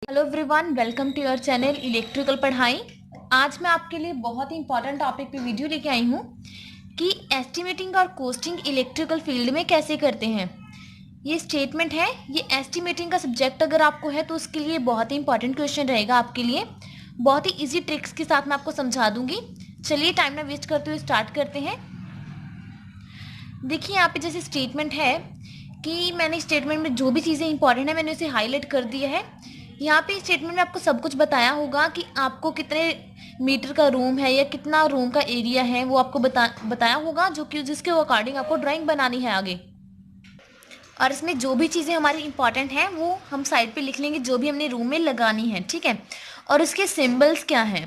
Hello everyone, welcome to your channel electrical पढ़ाई। आज मैं आपके लिए बहुत ही इंपॉर्टेंट टॉपिक पे वीडियो लेके आई हूँ कि एस्टिमेटिंग और कोस्टिंग इलेक्ट्रिकल फील्ड में कैसे करते हैं। ये स्टेटमेंट है, ये एस्टिमेटिंग का सब्जेक्ट अगर आपको है तो उसके लिए बहुत ही इंपॉर्टेंट क्वेश्चन रहेगा आपके लिए। बहुत ही ईजी ट्रिक्स के साथ मैं आपको समझा दूंगी। चलिए टाइम ना वेस्ट करते हुए स्टार्ट करते हैं। देखिए यहाँ पे जैसे स्टेटमेंट है कि मैंने स्टेटमेंट में जो भी चीज़ें इंपॉर्टेंट है मैंने उसे हाईलाइट कर दिया है। यहाँ पे स्टेटमेंट में आपको सब कुछ बताया होगा कि आपको कितने मीटर का रूम है या कितना रूम का एरिया है, वो आपको बताया होगा, जो कि जिसके अकॉर्डिंग आपको ड्राइंग बनानी है आगे। और इसमें जो भी चीज़ें हमारी इंपॉर्टेंट हैं वो हम साइड पे लिख लेंगे, जो भी हमने रूम में लगानी है, ठीक है। और इसके सिंबल्स क्या हैं,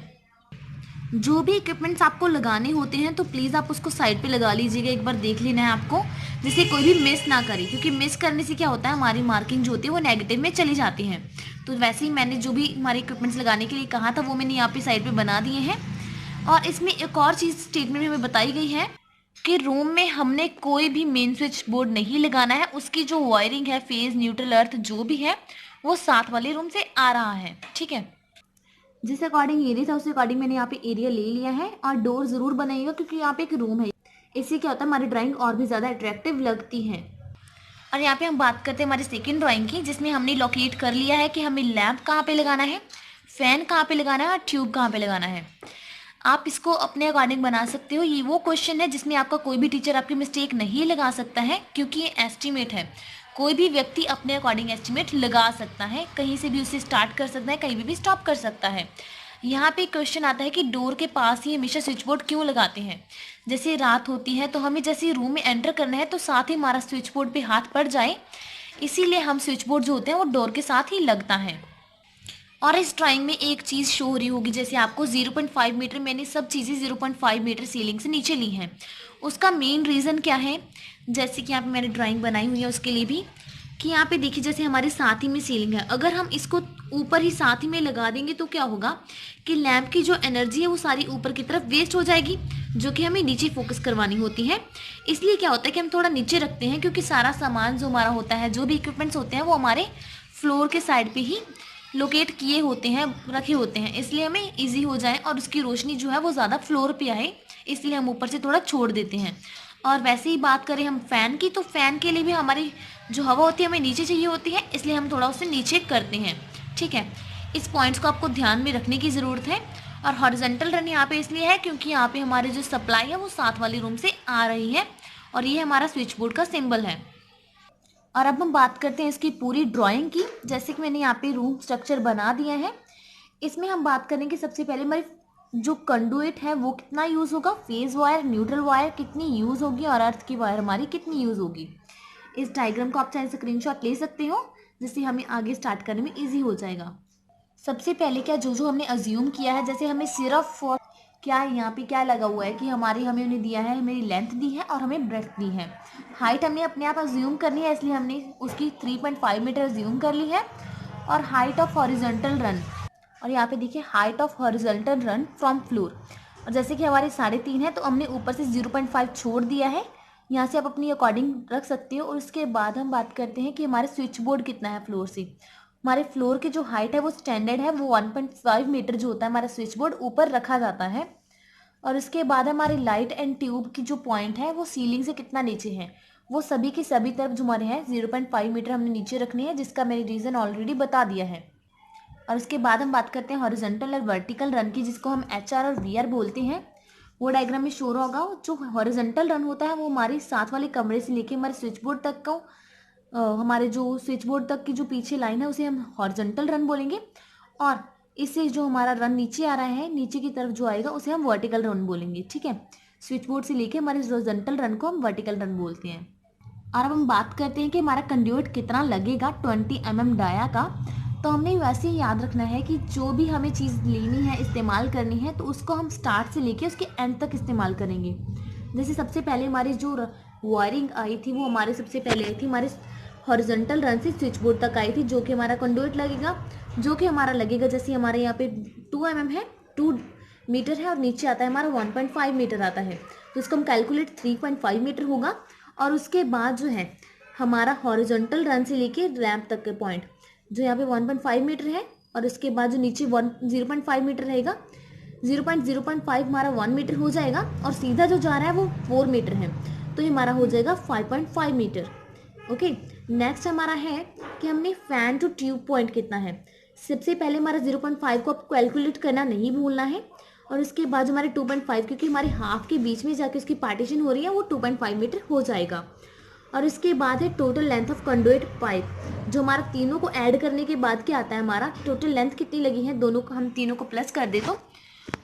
जो भी इक्विपमेंट्स आपको लगाने होते हैं तो प्लीज़ आप उसको साइड पे लगा लीजिएगा, एक बार देख लेना है आपको, जिससे कोई भी मिस ना करे, क्योंकि मिस करने से क्या होता है हमारी मार्किंग जो होती है वो नेगेटिव में चली जाती है। तो वैसे ही मैंने जो भी हमारे इक्विपमेंट्स लगाने के लिए कहा था वो मैंने यहाँ पे साइड पे बना दिए हैं। और इसमें एक और चीज़ स्टेटमेंट में हमें बताई गई है कि रूम में हमने कोई भी मेन स्विच बोर्ड नहीं लगाना है, उसकी जो वायरिंग है, फेज, न्यूट्रल, अर्थ जो भी है वो साथ वाले रूम से आ रहा है, ठीक है। जिस अकॉर्डिंग एरिया था उस अकॉर्डिंग मैंने यहाँ पे एरिया ले लिया है। और डोर जरूर बनाइएगा क्योंकि यहाँ पे एक रूम है, इससे क्या होता है हमारी ड्राइंग और भी ज़्यादा अट्रैक्टिव लगती है। और यहाँ पे हम बात करते हैं हमारी सेकेंड ड्राइंग की, जिसमें हमने लोकेट कर लिया है कि हमें लैंप कहाँ पे लगाना है, फैन कहाँ पे लगाना है और ट्यूब कहाँ पे लगाना है। आप इसको अपने अकॉर्डिंग बना सकते हो। ये वो क्वेश्चन है जिसमें आपका कोई भी टीचर आपकी मिस्टेक नहीं लगा सकता है, क्योंकि ये एस्टीमेट है। कोई भी व्यक्ति अपने अकॉर्डिंग एस्टीमेट लगा सकता है, कहीं से भी उसे स्टार्ट कर सकता है, कहीं भी स्टॉप कर सकता है। यहाँ पे क्वेश्चन आता है कि डोर के पास ही हमेशा स्विच बोर्ड क्यों लगाते हैं। जैसे रात होती है तो हमें जैसे रूम में एंटर करना है तो साथ ही हमारा स्विच बोर्ड पे हाथ पड़ जाए, इसीलिए हम स्विच बोर्ड जो होते हैं वो डोर के साथ ही लगता है। और इस ड्राइंग में एक चीज़ शो हो रही होगी, जैसे आपको 0.5 मीटर, मैंने सब चीज़ें 0.5 मीटर सीलिंग से नीचे ली हैं। उसका मेन रीज़न क्या है, जैसे कि यहाँ पे मैंने ड्राइंग बनाई हुई है उसके लिए भी, कि यहाँ पे देखिए जैसे हमारे साथ ही में सीलिंग है, अगर हम इसको ऊपर ही साथ ही में लगा देंगे तो क्या होगा कि लैंप की जो एनर्जी है वो सारी ऊपर की तरफ वेस्ट हो जाएगी, जो कि हमें नीचे फोकस करवानी होती है। इसलिए क्या होता है कि हम थोड़ा नीचे रखते हैं, क्योंकि सारा सामान जो हमारा होता है, जो भी इक्विपमेंट्स होते हैं वो हमारे फ्लोर के साइड पे ही लोकेट किए होते हैं, रखे होते हैं, इसलिए हमें इजी हो जाए और उसकी रोशनी जो है वो ज़्यादा फ्लोर पे आए, इसलिए हम ऊपर से थोड़ा छोड़ देते हैं। और वैसे ही बात करें हम फ़ैन की, तो फ़ैन के लिए भी हमारी जो हवा होती है हमें नीचे चाहिए होती है, इसलिए हम थोड़ा उसे नीचे करते हैं, ठीक है। इस पॉइंट्स को आपको ध्यान में रखने की ज़रूरत है। और हॉरिजॉन्टल रन यहाँ पे इसलिए है क्योंकि यहाँ पे हमारे जो सप्लाई है वो साथ वाले रूम से आ रही है, और ये हमारा स्विच बोर्ड का सिंबल है। और अब हम बात करते हैं इसकी पूरी ड्राइंग की। जैसे कि मैंने यहाँ पे रूम स्ट्रक्चर बना दिया है, इसमें हम बात करेंगे सबसे पहले हमारी जो कंडुइट है वो कितना यूज़ होगा, फेज वायर, न्यूट्रल वायर कितनी यूज़ होगी और अर्थ की वायर हमारी कितनी यूज़ होगी। इस डायग्राम को आप चाहे स्क्रीनशॉट ले सकते हो, जिससे हमें आगे स्टार्ट करने में ईजी हो जाएगा। सबसे पहले क्या जो जो हमने अज्यूम किया है, जैसे हमें सिर्फ क्या यहाँ पे क्या लगा हुआ है कि हमारी हमें उन्हें दिया है, हमें लेंथ दी है और हमें ब्रेथ दी है। हाइट हमने अपने आप अज्यूम करनी है, इसलिए हमने उसकी 3.5 मीटर अज्यूम कर ली है। और हाइट ऑफ हॉरिजॉन्टल रन, और यहाँ पे देखिए height of horizontal run from floor, और जैसे कि हमारे 3.5 है तो हमने ऊपर से 0.5 छोड़ दिया है। यहाँ से आप अपनी अकॉर्डिंग रख सकते हो। और उसके बाद हम बात करते हैं कि हमारे स्विच बोर्ड कितना है फ्लोर से। हमारे फ्लोर की जो हाइट है वो स्टैंडर्ड है, वो 1.5 मीटर जो होता है हमारा स्विच बोर्ड ऊपर रखा जाता है। और उसके बाद हमारी लाइट एंड ट्यूब की जो पॉइंट है वो सीलिंग से कितना नीचे है, वो सभी की सभी तरफ जो हमारे हैं 0.5 मीटर हमने नीचे रखनी है, जिसका मैंने रीज़न ऑलरेडी बता दिया है। और उसके बाद हम बात करते हैं हॉरिजॉन्टल और वर्टिकल रन की, जिसको हम HR और VR बोलते हैं। वो डायग्राम में शो होगा। जो हॉरिजॉन्टल रन होता है वो हमारे साथ वाले कमरे से लेके हमारे स्विच बोर्ड तक को, हमारे जो स्विच बोर्ड तक की जो पीछे लाइन है उसे हम हॉरिजॉन्टल रन बोलेंगे। और इससे जो हमारा रन नीचे आ रहा है, नीचे की तरफ जो आएगा उसे हम वर्टिकल रन बोलेंगे, ठीक है। स्विच बोर्ड से लेके हमारे हॉरिजॉन्टल रन को हम वर्टिकल रन बोलते हैं। और अब हम बात करते हैं कि हमारा कंड्यूट कितना लगेगा 20 mm डाया का। तो हमने वैसे ही याद रखना है कि जो भी हमें चीज़ लेनी है, इस्तेमाल करनी है, तो उसको हम स्टार्ट से लेके उसके एंड तक इस्तेमाल करेंगे। जैसे सबसे पहले हमारी जो वायरिंग आई थी वो हमारे सबसे पहले आई थी हमारे हॉरिजॉन्टल रन से स्विच बोर्ड तक आई थी, जो कि हमारा कंडुइट लगेगा, जो कि हमारा लगेगा जैसे हमारे यहाँ पे 2 mm है, 2 मीटर है, और नीचे आता है हमारा 1.5 मीटर आता है, तो इसको हम कैलकुलेट 3.5 मीटर होगा। और उसके बाद जो है हमारा हॉरिजॉन्टल रन से लेके रैंप तक के पॉइंट जो यहाँ पे 1.5 मीटर है, और इसके बाद जो नीचे 0.5 मीटर रहेगा, 0.5 हमारा 1 मीटर हो जाएगा, और सीधा जो जा रहा है वो 4 मीटर है, तो ये हमारा हो जाएगा 5.5 मीटर। ओके, नेक्स्ट हमारा है कि हमने फैन टू ट्यूब पॉइंट कितना है। सबसे पहले हमारा 0.5 को आपको कैलकुलेट करना नहीं भूलना है, और उसके बाद जो हमारे 2.5, क्योंकि हमारे हाफ के बीच में जाके उसकी पार्टीशन हो रही है, वो 2.5 मीटर हो जाएगा। और इसके बाद है total length of conduit pipe, जो हमारा तीनों को ऐड करने के बाद क्या आता है, हमारा टोटल लेंथ कितनी लगी है, दोनों को हम तीनों को प्लस कर दे तो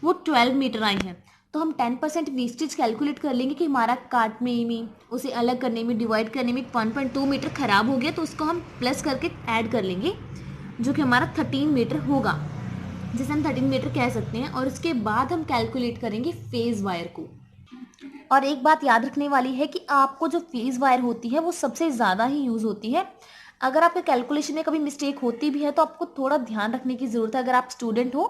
वो 12 मीटर आई है। तो हम 10% वेस्टेज कैलकुलेट कर लेंगे कि हमारा काटने में, उसे अलग करने में, डिवाइड करने में 1.2 मीटर खराब हो गया, तो उसको हम प्लस करके ऐड कर लेंगे, जो कि हमारा 13 मीटर होगा, जिसे हम 13 मीटर कह सकते हैं। और उसके बाद हम कैलकुलेट करेंगे फेज वायर को। और एक बात याद रखने वाली है कि आपको जो फेज वायर होती है वो सबसे ज़्यादा ही यूज़ होती है। अगर आपके कैलकुलेशन में कभी मिस्टेक होती भी है तो आपको थोड़ा ध्यान रखने की ज़रूरत है, अगर आप स्टूडेंट हो,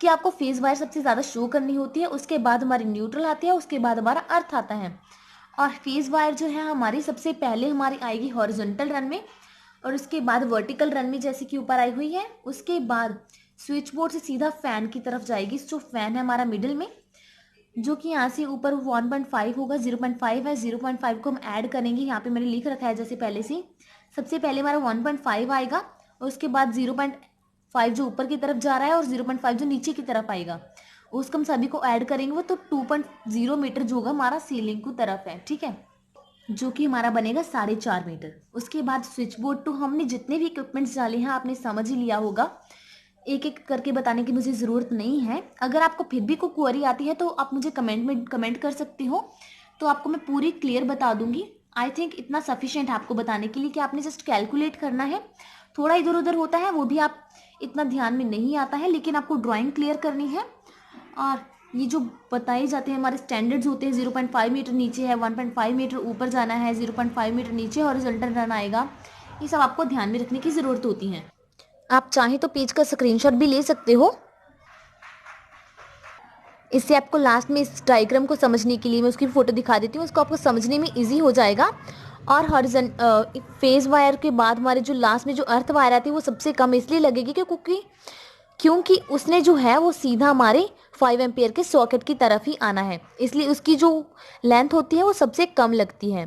कि आपको फेज वायर सबसे ज़्यादा शो करनी होती है, उसके बाद हमारी न्यूट्रल आती है, उसके बाद हमारा अर्थ आता है। और फेज वायर जो है हमारी सबसे पहले हमारी आएगी हॉरिजॉन्टल रन में, और उसके बाद वर्टिकल रन में जैसे कि ऊपर आई हुई है। उसके बाद स्विच बोर्ड से सीधा फैन की तरफ जाएगी, जो फैन है हमारा मिडिल में, जो कि यहाँ से ऊपर 1.5 होगा, 0.5 है, 0.5 को हम ऐड करेंगे, यहाँ पे मैंने लिख रखा है जैसे पहले से। सबसे पहले हमारा 1.5 आएगा, और उसके बाद 0.5 जो ऊपर की तरफ जा रहा है, और 0.5 जो नीचे की तरफ आएगा, उसको हम सभी को ऐड करेंगे, वो तो 2.0 मीटर जो होगा हमारा सीलिंग की तरफ है, ठीक है, जो कि हमारा बनेगा 4.5 मीटर। उसके बाद स्विच बोर्ड टू हमने जितने भी इक्विपमेंट्स डाले हैं आपने समझ ही लिया होगा, एक एक करके बताने की मुझे ज़रूरत नहीं है। अगर आपको फिर भी कोई क्वेरी आती है तो आप मुझे कमेंट में कमेंट कर सकती हो, तो आपको मैं पूरी क्लियर बता दूंगी। आई थिंक इतना सफिशिएंट है आपको बताने के लिए कि आपने जस्ट कैलकुलेट करना है। थोड़ा इधर उधर होता है वो भी आप इतना ध्यान में नहीं आता है, लेकिन आपको ड्राइंग क्लियर करनी है। और ये जो बताए जाते हैं हमारे स्टैंडर्ड्स होते हैं, 0.5 मीटर नीचे है, 1.5 मीटर ऊपर जाना है, 0.5 मीटर नीचे हॉरिजॉन्टल रन आएगा, ये सब आपको ध्यान में रखने की ज़रूरत होती है। आप चाहें तो पेज का स्क्रीनशॉट भी ले सकते हो, इससे आपको लास्ट में इस डायग्राम को समझने के लिए मैं उसकी फ़ोटो दिखा देती हूँ, उसको आपको समझने में इजी हो जाएगा। और फेज वायर के बाद हमारे जो लास्ट में जो अर्थ वायर आती है वो सबसे कम इसलिए लगेगी क्योंकि उसने जो है वो सीधा हमारे 5 एम्पियर के सॉकेट की तरफ ही आना है, इसलिए उसकी जो लेंथ होती है वो सबसे कम लगती है।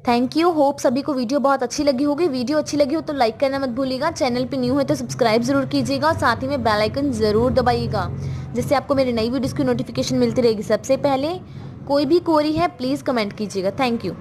थैंक यू, होप सभी को वीडियो बहुत अच्छी लगी होगी। वीडियो अच्छी लगी हो तो लाइक करना मत भूलिएगा, चैनल पे न्यू है तो सब्सक्राइब जरूर कीजिएगा, और साथ ही में बेल आइकन ज़रूर दबाइएगा, जिससे आपको मेरी नई वीडियोज़ की नोटिफिकेशन मिलती रहेगी सबसे पहले। कोई भी क्वेरी है प्लीज़ कमेंट कीजिएगा। Thank you.